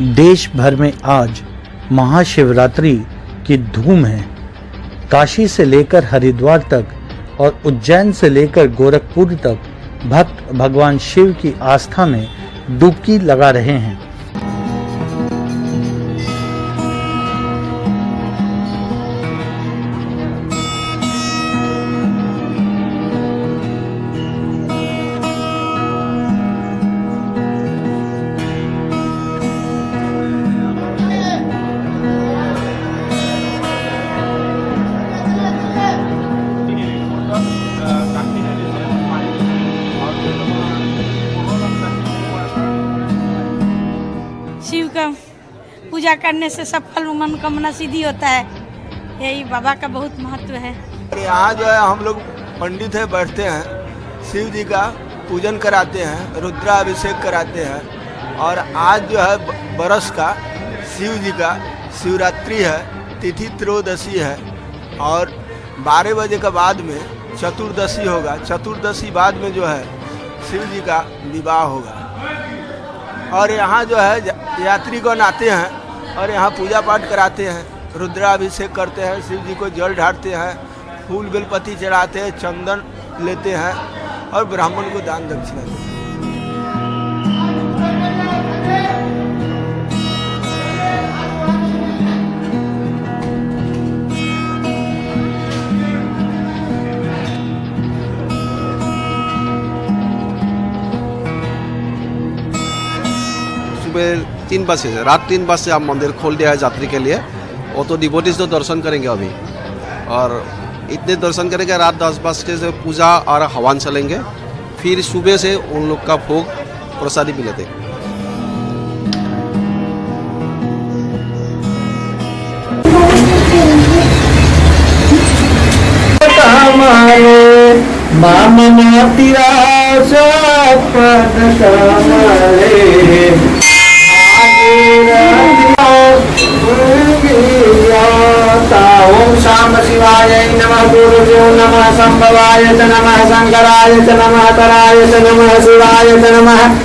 देश भर में आज महाशिवरात्रि की धूम है। काशी से लेकर हरिद्वार तक और उज्जैन से लेकर गोरखपुर तक भक्त भगवान शिव की आस्था में डुबकी लगा रहे हैं। शिव का पूजा करने से सफल मनोकामना सिद्धि होता है। यही बाबा का बहुत महत्व है। यहाँ जो है हम लोग पंडित है बैठते हैं, शिव जी का पूजन कराते हैं, रुद्राभिषेक कराते हैं। और आज जो है बरस का शिव जी का शिवरात्रि है, तिथि त्रयोदशी है और 12 बजे के बाद में चतुर्दशी होगा। चतुर्दशी बाद में जो है शिव जी का विवाह होगा। और यहाँ जो है यात्रीगण आते हैं और यहाँ पूजा पाठ कराते हैं, रुद्राभिषेक करते हैं, शिव जी को जल ढारते हैं, फूल बेलपत्ती चढ़ाते हैं, चंदन लेते हैं और ब्राह्मण को दान दक्षिणा देते हैं। सुबह 3 बजे से रात 3 बजे से आप मंदिर खोल दिया है यात्री के लिए। वो तो डिवोटीज तो दर्शन करेंगे अभी, और इतने दर्शन करेंगे। रात 10 बजे से पूजा और हवन चलेंगे, फिर सुबह से उन लोग का भोग प्रसादी मिलते। ओम शाम शिवाय नमः, गुरुभ्यो नमः, संभवाय च नमः, शंकराय च नमः, कराय च नमः, शिवाय च नमः।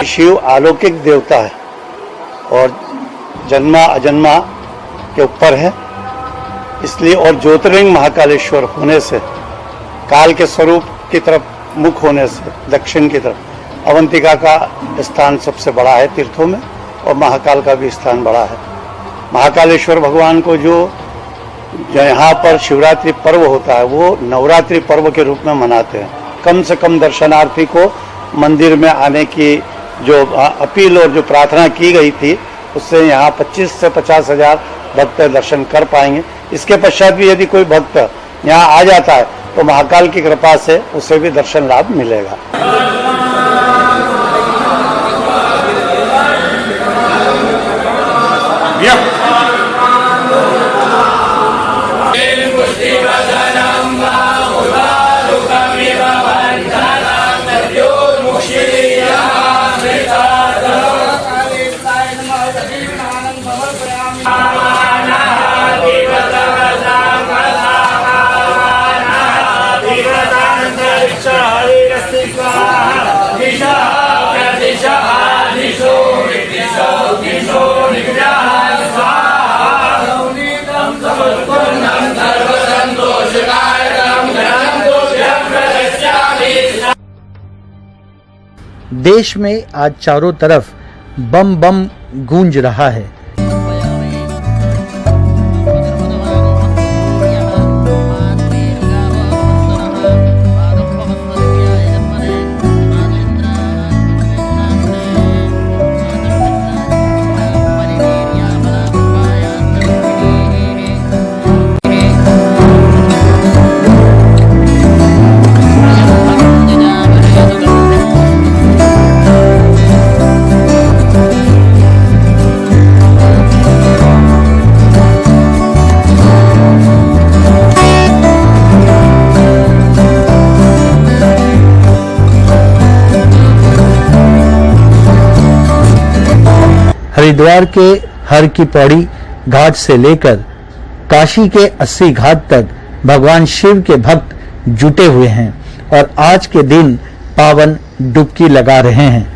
शिव अलौकिक देवता है और जन्मा अजन्मा के ऊपर है, इसलिए और ज्योतिर्लिंग महाकालेश्वर होने से, काल के स्वरूप की तरफ मुख होने से दक्षिण की तरफ अवंतिका का स्थान सबसे बड़ा है तीर्थों में, और महाकाल का भी स्थान बड़ा है। महाकालेश्वर भगवान को जो यहाँ पर शिवरात्रि पर्व होता है वो नवरात्रि पर्व के रूप में मनाते हैं। कम से कम दर्शनार्थी को मंदिर में आने की जो अपील और जो प्रार्थना की गई थी, उससे यहाँ 25 से 50 हजार भक्त दर्शन कर पाएंगे। इसके पश्चात भी यदि कोई भक्त यहाँ आ जाता है तो महाकाल की कृपा से उसे भी दर्शन लाभ मिलेगा। देश में आज चारों तरफ बम बम गूंज रहा है। हरिद्वार के हर की पौड़ी घाट से लेकर काशी के 80 घाट तक भगवान शिव के भक्त जुटे हुए हैं और आज के दिन पावन डुबकी लगा रहे हैं।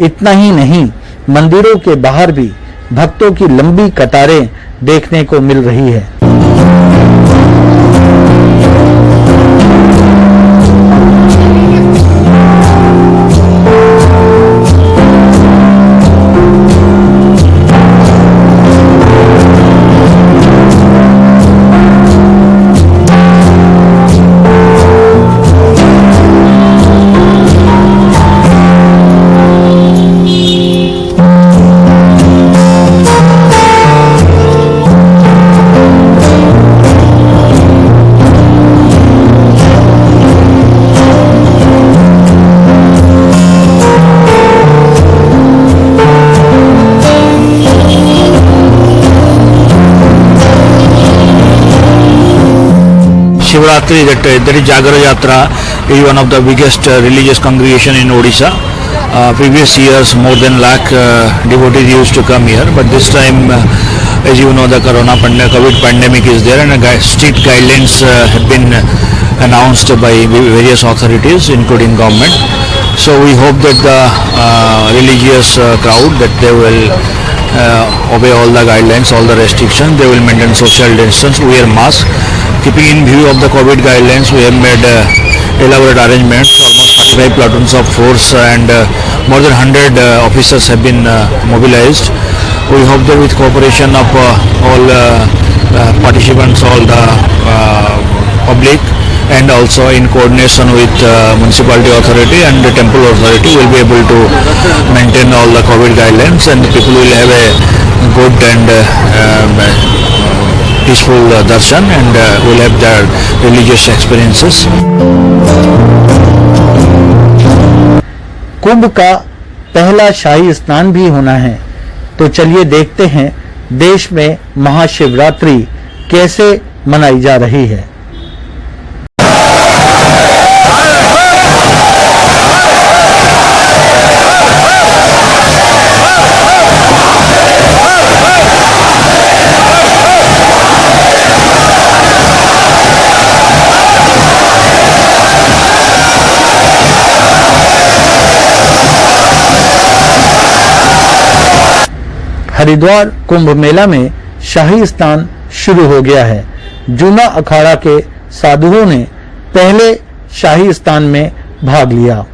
इतना ही नहीं, मंदिरों के बाहर भी भक्तों की लंबी कतारें देखने को मिल रही है। Shivratri, that is Jagara Yatra, is one of the biggest religious congregation in Odisha. Previous years, more than lakh devotees used to come here, but this time, as you know, the COVID pandemic is there, and strict guidelines have been announced by various authorities, including government. So we hope that the religious crowd, that they will obey all the guidelines, all the restrictions. They will maintain social distance, wear mask. Keeping in view of the COVID guidelines, we have made elaborate arrangements. Almost 35 platoons of force and more than 100 officers have been mobilized. We hope that with cooperation of all participants, all the public, and also in coordination with municipality authority and the temple authority, will be able to maintain all the COVID guidelines, and the people will have a good and peaceful darshan, and will have their religious experiences. कुंभ का पहला शाही स्नान भी होना है, तो चलिए देखते हैं देश में महाशिवरात्रि कैसे मनाई जा रही है। हरिद्वार कुंभ मेला में शाही स्नान शुरू हो गया है। जूना अखाड़ा के साधुओं ने पहले शाही स्नान में भाग लिया।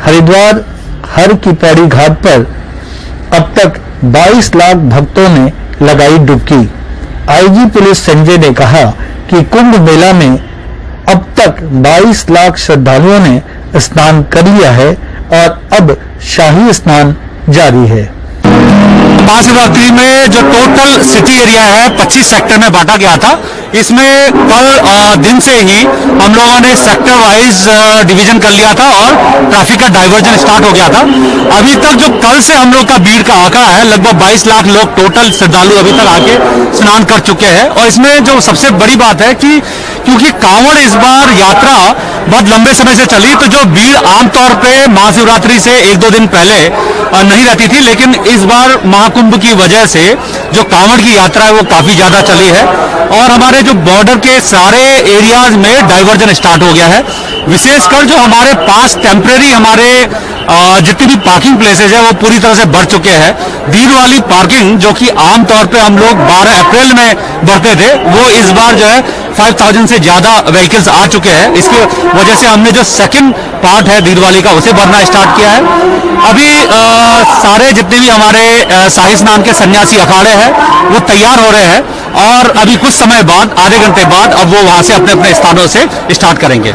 हरिद्वार हर की पौड़ी घाट पर अब तक 22 लाख भक्तों ने लगाई डुबकी। आईजी पुलिस संजय ने कहा कि कुंभ मेला में अब तक 22 लाख श्रद्धालुओं ने स्नान कर लिया है और अब शाही स्नान जारी है। महाशिवरात्रि में जो टोटल सिटी एरिया है 25 सेक्टर में बांटा गया था, इसमें कल दिन से ही हम लोगों ने सेक्टर वाइज डिवीजन कर लिया था और ट्रैफिक का डाइवर्जन स्टार्ट हो गया था। अभी तक जो कल से हम लोग का भीड़ का आंकड़ा है, लगभग 22 लाख लोग टोटल श्रद्धालु अभी तक आके स्नान कर चुके हैं। और इसमें जो सबसे बड़ी बात है कि क्योंकि कांवड़ इस बार यात्रा बहुत लंबे समय से चली, तो जो भीड़ आमतौर पे महाशिवरात्रि से 1-2 दिन पहले नहीं रहती थी, लेकिन इस बार महाकुंभ की वजह से जो कांवड़ की यात्रा है वो काफी ज्यादा चली है और हमारे जो बॉर्डर के सारे एरियाज में डाइवर्जन स्टार्ट हो गया है। विशेषकर जो हमारे पास टेम्परेरी हमारे जितनी भी पार्किंग प्लेसेज है वो पूरी तरह से भर चुके हैं। भीड़ वाली पार्किंग जो कि आमतौर पे हम लोग 12 अप्रैल में भरते थे, वो इस बार जो है 5000 से ज्यादा व्हीकल्स आ चुके हैं। इसकी वजह से हमने जो सेकंड पार्ट है दीरवाली का उसे भरना स्टार्ट किया है। अभी सारे जितने भी हमारे शाही स्नान के सन्यासी अखाड़े हैं वो तैयार हो रहे हैं और अभी कुछ समय बाद, आधे घंटे बाद, अब वो वहां से अपने अपने स्थानों से स्टार्ट करेंगे।